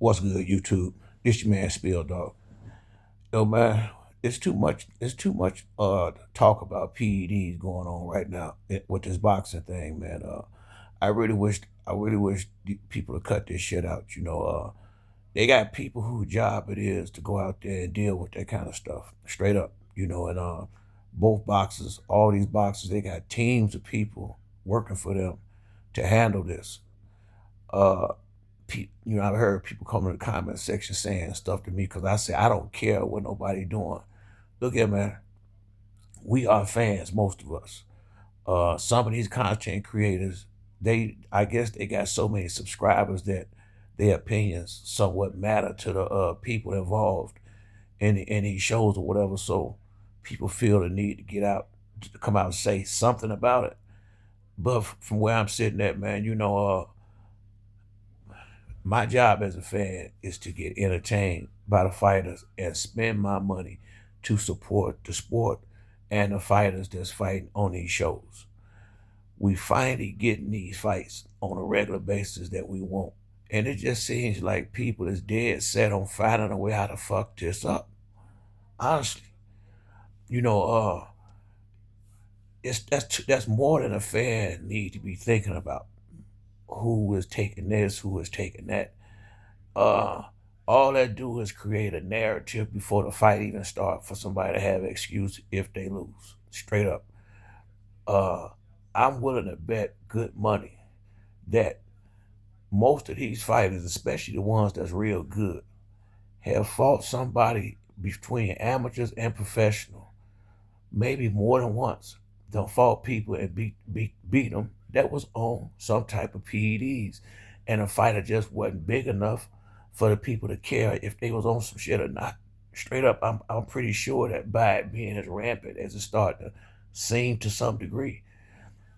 What's good, YouTube? This your man Spill Dog. Yo, man, it's too much. It's too much talk about PEDs going on right now with this boxing thing, man. I really wish people to cut this shit out. They got people whose job it is to go out there and deal with that kind of stuff, straight up. And both boxers, all these boxers, they got teams of people working for them to handle this. Uh, I've heard people come in the comment section saying stuff to me because I say I don't care what nobody doing. Look at, man, we are fans, most of us. Some of these content creators, I guess they got so many subscribers that their opinions somewhat matter to the people involved in these shows or whatever. So people feel the need to to come out and say something about it. But from where I'm sitting at, man, my job as a fan is to get entertained by the fighters and spend my money to support the sport and the fighters that's fighting on these shows. We finally getting these fights on a regular basis that we want. And it just seems like people is dead set on finding a way how to fuck this up. Honestly, you know, that's more than a fan need to be thinking about. Who is taking this? Who is taking that? Uh, all that do is create a narrative before the fight even start for somebody to have an excuse if they lose. Straight up. Uh, I'm willing to bet good money that most of these fighters, especially the ones that's real good, have fought somebody between amateurs and professional, maybe more than once. Done fought people and beat them that was on some type of PEDs, and the fighter just wasn't big enough for the people to care if they was on some shit or not. Straight up, I'm pretty sure that by it being as rampant as it started to seem to some degree,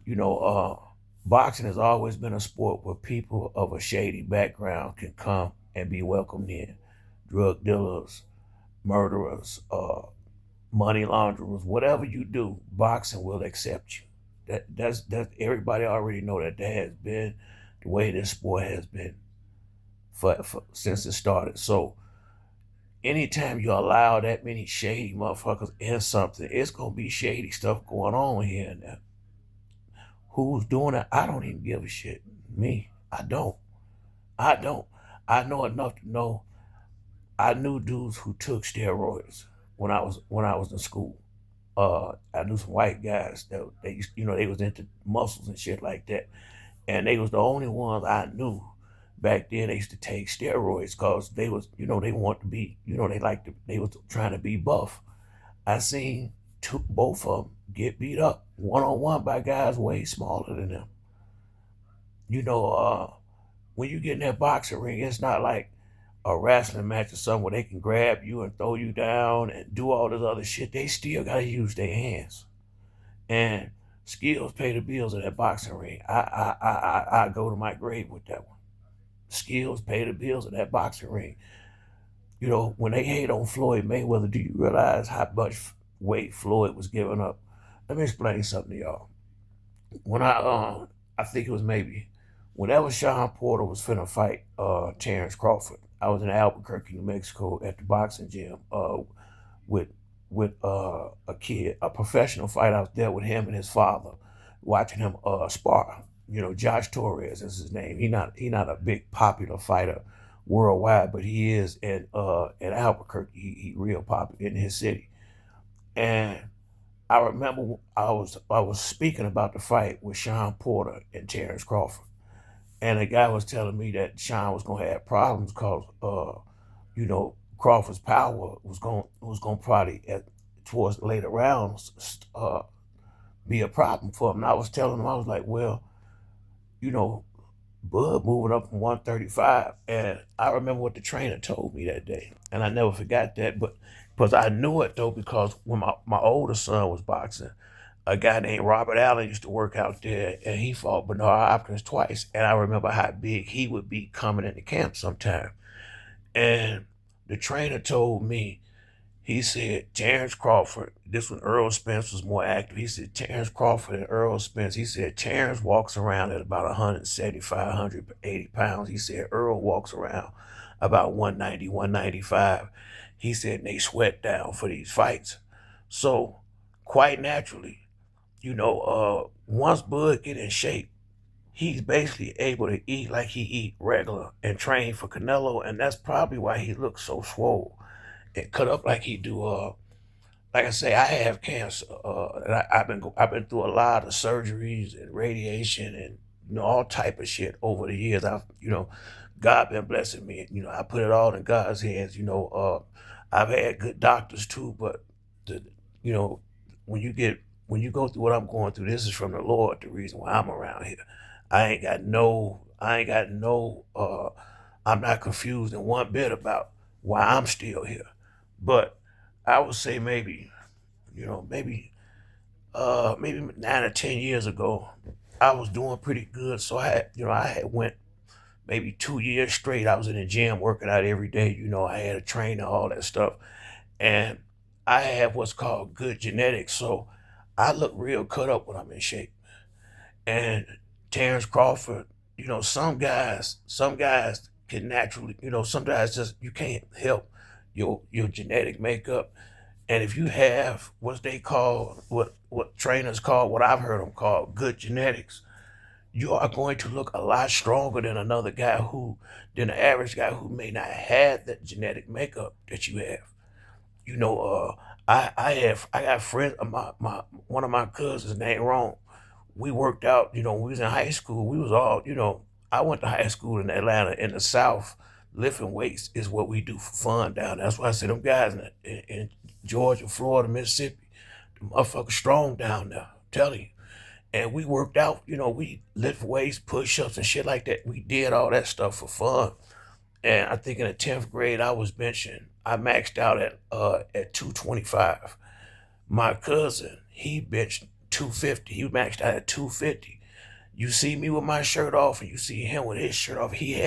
you know, boxing has always been a sport where people of a shady background can come and be welcomed in. Drug dealers, murderers, money launderers, whatever you do, boxing will accept you. That's everybody already know that has been the way this sport has been for since it started. So anytime you allow that many shady motherfuckers in something, it's gonna be shady stuff going on here and there. Who's doing it? I don't even give a shit. Me, I don't. I don't. I know enough to know. I knew dudes who took steroids when I was in school. I knew some white guys that they used, they was into muscles and shit like that, and they was the only ones I knew back then. They used to take steroids because they was, they want to be, they was trying to be buff. I seen both of them get beat up one on one by guys way smaller than them. You know, when you get in that boxing ring, it's not like a wrestling match or something where they can grab you and throw you down and do all this other shit. They still gotta use their hands. And skills pay the bills in that boxing ring. I go to my grave with that one. Skills pay the bills in that boxing ring. When they hate on Floyd Mayweather, do you realize how much weight Floyd was giving up? Let me explain something to y'all. When I think it was maybe whenever Sean Porter was finna fight Terrence Crawford, I was in Albuquerque, New Mexico, at the boxing gym with a kid, a professional fight. I was there with him and his father, watching him spar. Josh Torres is his name. He not a big popular fighter worldwide, but he is in Albuquerque. He real popular in his city. And I remember I was speaking about the fight with Sean Porter and Terrence Crawford. And the guy was telling me that Sean was gonna have problems because Crawford's power was gonna probably towards the later rounds be a problem for him. And I was telling him, I was like, well, you know, Bud moving up from 135. And I remember what the trainer told me that day. And I never forgot that. But because I knew it though, because when my older son was boxing, a guy named Robert Allen used to work out there, and he fought Bernard Hopkins twice. And I remember how big he would be coming into camp sometime. And the trainer told me He said Terrence Crawford, this when Earl Spence was more active. He said Terrence Crawford and Earl Spence. He said Terrence walks around at about 175, 180 pounds. He said Earl walks around about 190, 195. He said and they sweat down for these fights. So quite naturally, once Bud get in shape, he's basically able to eat like he eat regular and train for Canelo, and that's probably why he looks so swole and cut up like he do. Like I say, I have cancer, and I've been through a lot of surgeries and radiation and all type of shit over the years. God been blessing me. I put it all in God's hands. I've had good doctors too, but the you know when you go through what I'm going through, this is from the Lord. The reason why I'm around here, I ain't got no. I'm not confused in one bit about why I'm still here. But I would say maybe 9 or 10 years ago, I was doing pretty good. So I had went maybe 2 years straight. I was in the gym working out every day. I had a trainer, all that stuff, and I have what's called good genetics. So I look real cut up when I'm in shape. And Terrence Crawford, some guys can naturally, some guys just you can't help your genetic makeup. And if you have what they call what trainers call, what I've heard them call good genetics, you are going to look a lot stronger than than the average guy who may not have that genetic makeup that you have. You know, I got friends. My one of my cousins named Ron. We worked out. When we was in high school. We was all. I went to high school in Atlanta in the South. Lifting weights is what we do for fun down there. That's why I say them guys in Georgia, Florida, Mississippi, the motherfuckers strong down there. I'm telling you. And we worked out. We lift weights, push ups, and shit like that. We did all that stuff for fun. And I think in the 10th grade, I was benching. I maxed out at 225. My cousin, he benched 250. He maxed out at 250. You see me with my shirt off, and you see him with his shirt off. He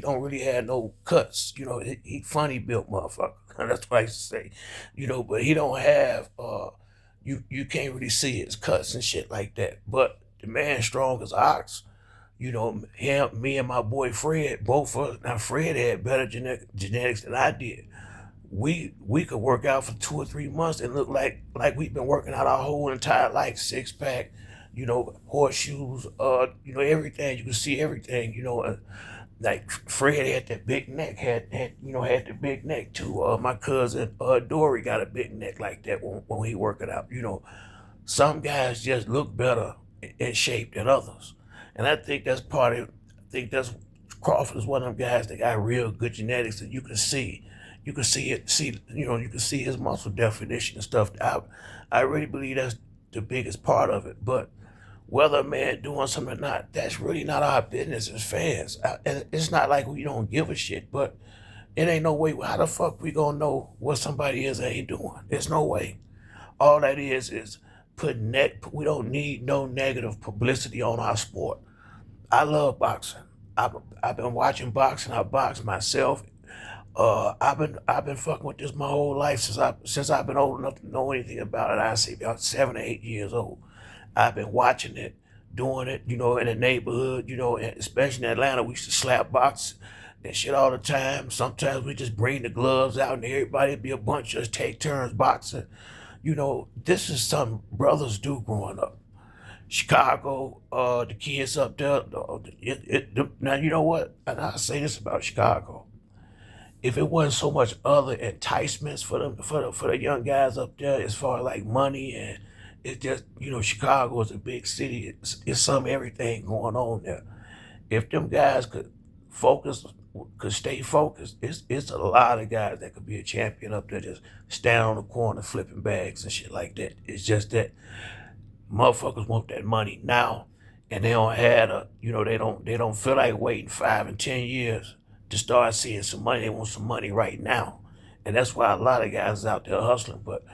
don't really have no cuts. He funny built motherfucker. That's what I used to say. But he don't have. You can't really see his cuts and shit like that. But the man strong as ox. Him, me, and my boy Fred, both of us. Now Fred had better genetics than I did. We could work out for 2 or 3 months and look like we've been working out our whole entire life. 6 pack, horseshoes, everything. You can see everything. Like Fred had that big neck, had the big neck too. My cousin Dory got a big neck like that when he working out. Some guys just look better in shape than others. And I think that's part of. I think that's Crawford is one of them guys that got real good genetics, and you can see it. You can see his muscle definition and stuff. I really believe that's the biggest part of it. But whether a man doing something or not, that's really not our business as fans. And it's not like we don't give a shit, but it ain't no way. How the fuck we gonna know what somebody is or ain't doing? There's no way. All that is putting we don't need no negative publicity on our sport. I love boxing. I've been watching boxing. I box myself. I've been fucking with this my whole life since I've been old enough to know anything about it. I say about 7 or 8 years old. I've been watching it, doing it, in the neighborhood, and especially in Atlanta. We used to slap box and shit all the time. Sometimes we just bring the gloves out and everybody be a bunch, just take turns boxing. This is something brothers do growing up. Chicago, the kids up there, now you know what? And I say this about Chicago. If it wasn't so much other enticements for them for the young guys up there as far as like money and it's just Chicago is a big city. It's some everything going on there. If them guys could stay focused, it's a lot of guys that could be a champion up there just stand on the corner flipping bags and shit like that. It's just that motherfuckers want that money now, and they don't have they don't feel like waiting 5 and 10 years to start seeing some money. They want some money right now, and that's why a lot of guys is out there hustling. But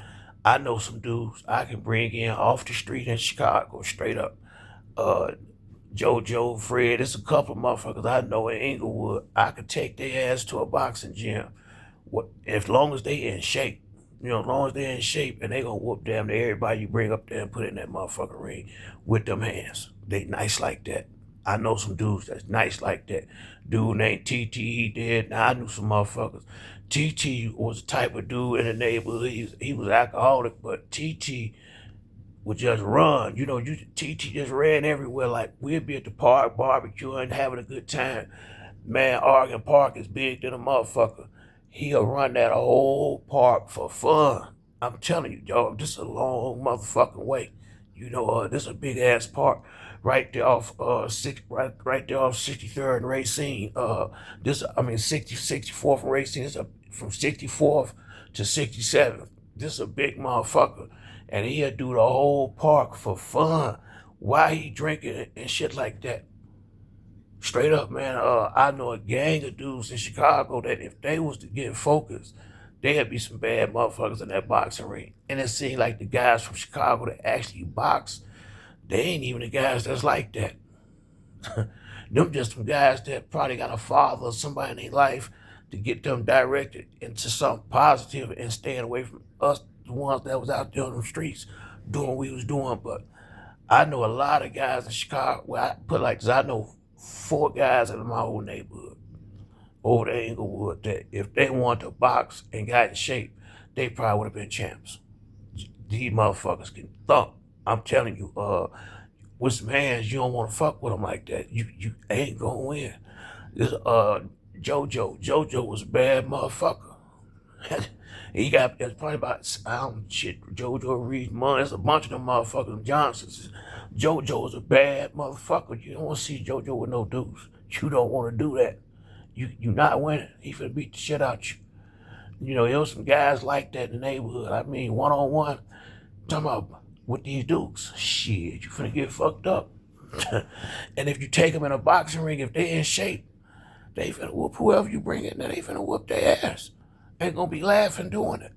I know some dudes I can bring in off the street in Chicago straight up. Uh, JoJo, Fred, it's a couple of motherfuckers I know in Inglewood. I could take their ass to a boxing gym What as long as they in shape, as long as they in shape, and they gonna whoop damn near everybody you bring up there and put in that motherfucking ring with them hands. They nice like that. I know some dudes that's nice like that. Dude named TT, he did. Now I knew some motherfuckers. TT was the type of dude in the neighborhood. He was alcoholic, but TT would just run. TT just ran everywhere. Like we'd be at the park barbecuing, having a good time. Man, Oregon Park is big than a motherfucker. He'll run that whole park for fun. I'm telling you, dog, this is a long motherfucking way. This is a big ass park right there off right there off 63rd and Racine. 64th and Racine. It's from 64th to 67th. This is a big motherfucker. And he'll do the whole park for fun while he drinking and shit like that. Straight up, man. I know a gang of dudes in Chicago that if they was to get focused, there'd be some bad motherfuckers in that boxing ring. And it seemed like the guys from Chicago that actually box, they ain't even the guys that's like that. Them just some guys that probably got a father or somebody in their life to get them directed into something positive and staying away from us, the ones that was out there on the streets doing what we was doing. But I know a lot of guys in Chicago. Well, I put it like this: I know 4 guys in my old neighborhood over there in Inglewood that if they wanted to box and got in shape, they probably would have been champs. These motherfuckers can thump. I'm telling you, with some hands, you don't want to fuck with them like that. You ain't gonna win. This JoJo was a bad motherfucker. He got, it's probably about, JoJo Reed, there's a bunch of them motherfuckers, them Johnsons. JoJo was a bad motherfucker. You don't want to see JoJo with no dudes. You don't want to do that. You not winning. He finna beat the shit out you. There was some guys like that in the neighborhood. I mean, one-on-one, talking about with these dukes. Shit, you finna get fucked up. And if you take them in a boxing ring, if they in shape, they finna whoop whoever you bring in there. They finna whoop their ass. Ain't gonna be laughing doing it.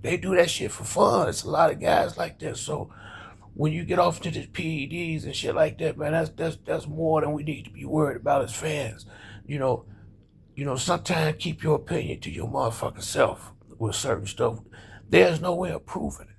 They do that shit for fun. It's a lot of guys like that. So when you get off to the PEDs and shit like that, man, that's more than we need to be worried about as fans. Sometimes keep your opinion to your motherfucking self with certain stuff. There's no way of proving it.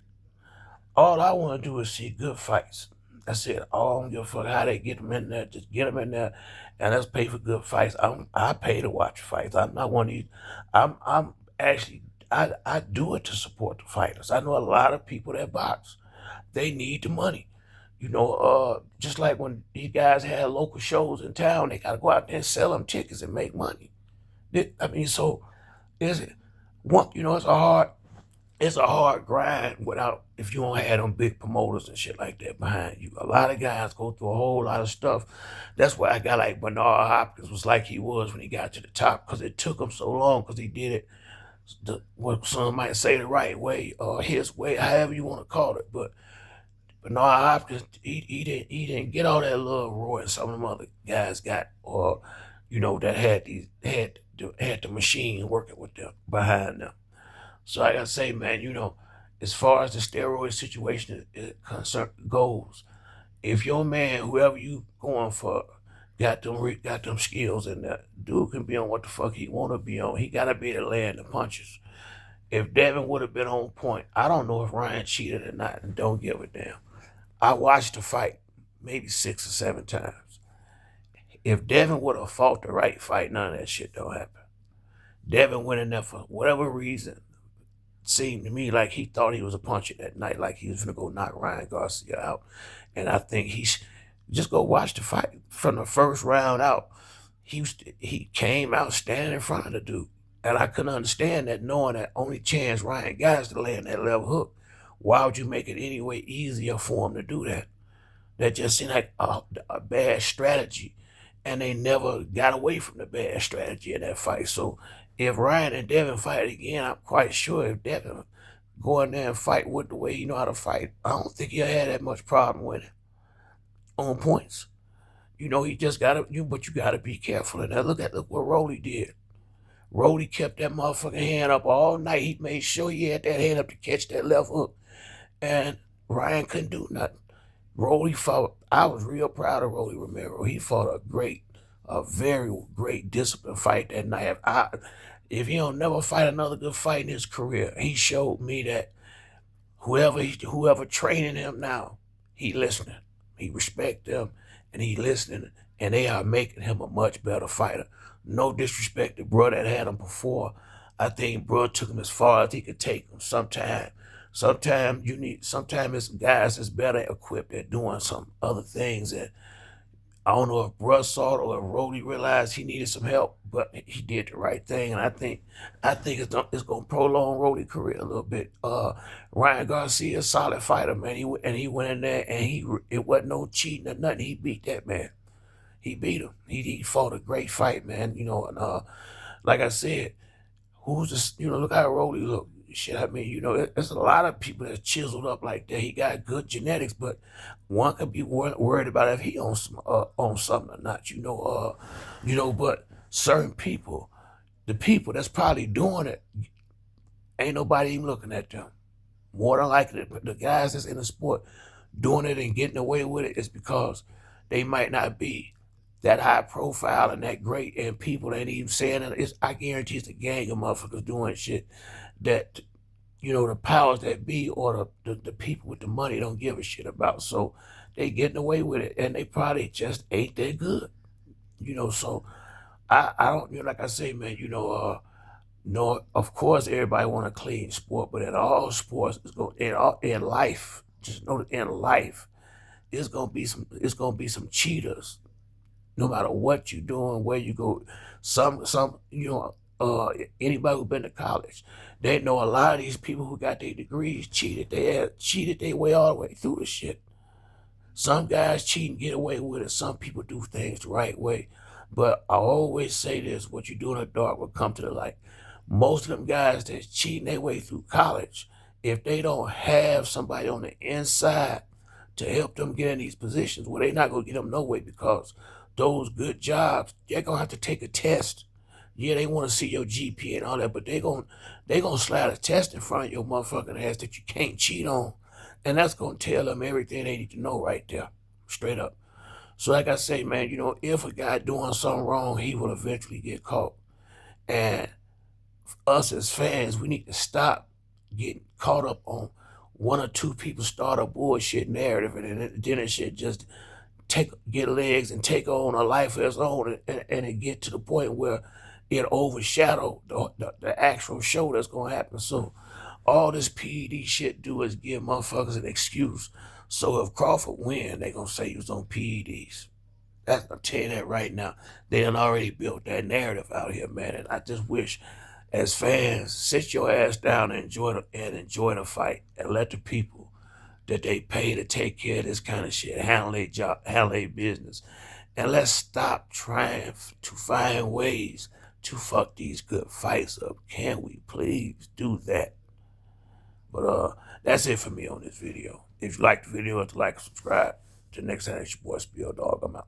All I want to do is see good fights. That's it. I don't give a fuck how they get them in there. Just get them in there, and let's pay for good fights. I pay to watch fights. I'm not one of these. I'm actually I do it to support the fighters. I know a lot of people that box. They need the money. Just like when these guys had local shows in town, they gotta go out there and sell them tickets and make money. So is it one? It's a hard grind without if you don't have them big promoters and shit like that behind you. A lot of guys go through a whole lot of stuff. That's why I got like Bernard Hopkins was like he was when he got to the top, because it took him so long, because he did it what some might say the right way or his way, however you want to call it. But Bernard Hopkins, he didn't get all that love Roy and some of them other guys got, or that had the machine working with them behind them. So like I say, man, as far as the steroid situation goes, if your man, whoever you going for, got them skills in there, dude can be on what the fuck he want to be on. He got to be able to land the punches. If Devin would have been on point, I don't know if Ryan cheated or not, and don't give a damn. I watched the fight maybe 6 or 7 times. If Devin would have fought the right fight, none of that shit don't happen. Devin went in there for whatever reason. Seemed to me like he thought he was a puncher that night, like he was gonna go knock Ryan Garcia out. And I think just go watch the fight from the first round out. He came out standing in front of the dude. And I couldn't understand that, knowing that only chance Ryan got is to land that left hook. Why would you make it any way easier for him to do that? That just seemed like a bad strategy. And they never got away from the bad strategy in that fight. So if Ryan and Devin fight again, I'm quite sure if Devin go in there and fight with the way he know how to fight, I don't think he'll have that much problem with it on points. He just but you gotta be careful. And now look what Roelly did. Roelly kept that motherfucking hand up all night. He made sure he had that hand up to catch that left hook. And Ryan couldn't do nothing. Roelly fought. I was real proud of Roelly Romero. He fought a very great disciplined fight that night. If he don't never fight another good fight in his career, he showed me that whoever training him now, he listening. He respect them and he listening, and they are making him a much better fighter. No disrespect to bro that had him before. I think bro took him as far as he could take him. Sometimes it's guys that's better equipped at doing some other things. And I don't know if Bruss saw it or if Roelly realized he needed some help, but he did the right thing, and I think it's gonna prolong Roelly's career a little bit. Ryan Garcia, solid fighter, man. He went in there and it wasn't no cheating or nothing. He beat that man. He beat him. He fought a great fight, man. And like I said, who's this? Look how Roelly look. Shit, I mean, there's a lot of people that's chiseled up like that. He got good genetics, but one could be worried about if he on something or not. But certain people, the people that's probably doing it, ain't nobody even looking at them. More than likely, the guys that's in the sport doing it and getting away with it is because they might not be that high profile and that great, and people ain't even saying it. I guarantee it's a gang of motherfuckers doing shit that the powers that be or the people with the money don't give a shit about. So they getting away with it, and they probably just ain't that good. So I don't, like I say, man, no, of course everybody want a clean sport, but in all sports, in life, just know that in life, it's gonna be some cheaters. No matter what you're doing, where you go, anybody who been to college, they know a lot of these people who got their degrees cheated. They had cheated their way all the way through the shit. Some guys cheat and get away with it. Some people do things the right way. But I always say this: what you do in the dark will come to the light. Most of them guys that's cheating their way through college, if they don't have somebody on the inside to help them get in these positions, well, they're not gonna get them no way, because those good jobs, they're gonna have to take a test. Yeah, they want to see your GPA and all that, but they gonna slide a test in front of your motherfucking ass that you can't cheat on, and that's gonna tell them everything they need to know right there, straight up. So, like I say, man, if a guy doing something wrong, he will eventually get caught. And us as fans, we need to stop getting caught up on one or two people start a bullshit narrative, and then it should just get legs and take on a life of its own, and it get to the point where it overshadow the actual show that's going to happen. So all this PED shit do is give motherfuckers an excuse. So if Crawford win, they going to say he was on PEDs. I'll tell you that right now. They done already built that narrative out here, man. And I just wish, as fans, sit your ass down and enjoy the fight, and let the people that they pay to take care of this kind of shit handle their job, handle their business. And let's stop trying to find ways to fuck these good fights up. Can we please do that? But that's it for me on this video. If you like the video, hit like and subscribe. Till next time, it's your boy Spill Dog. I'm out.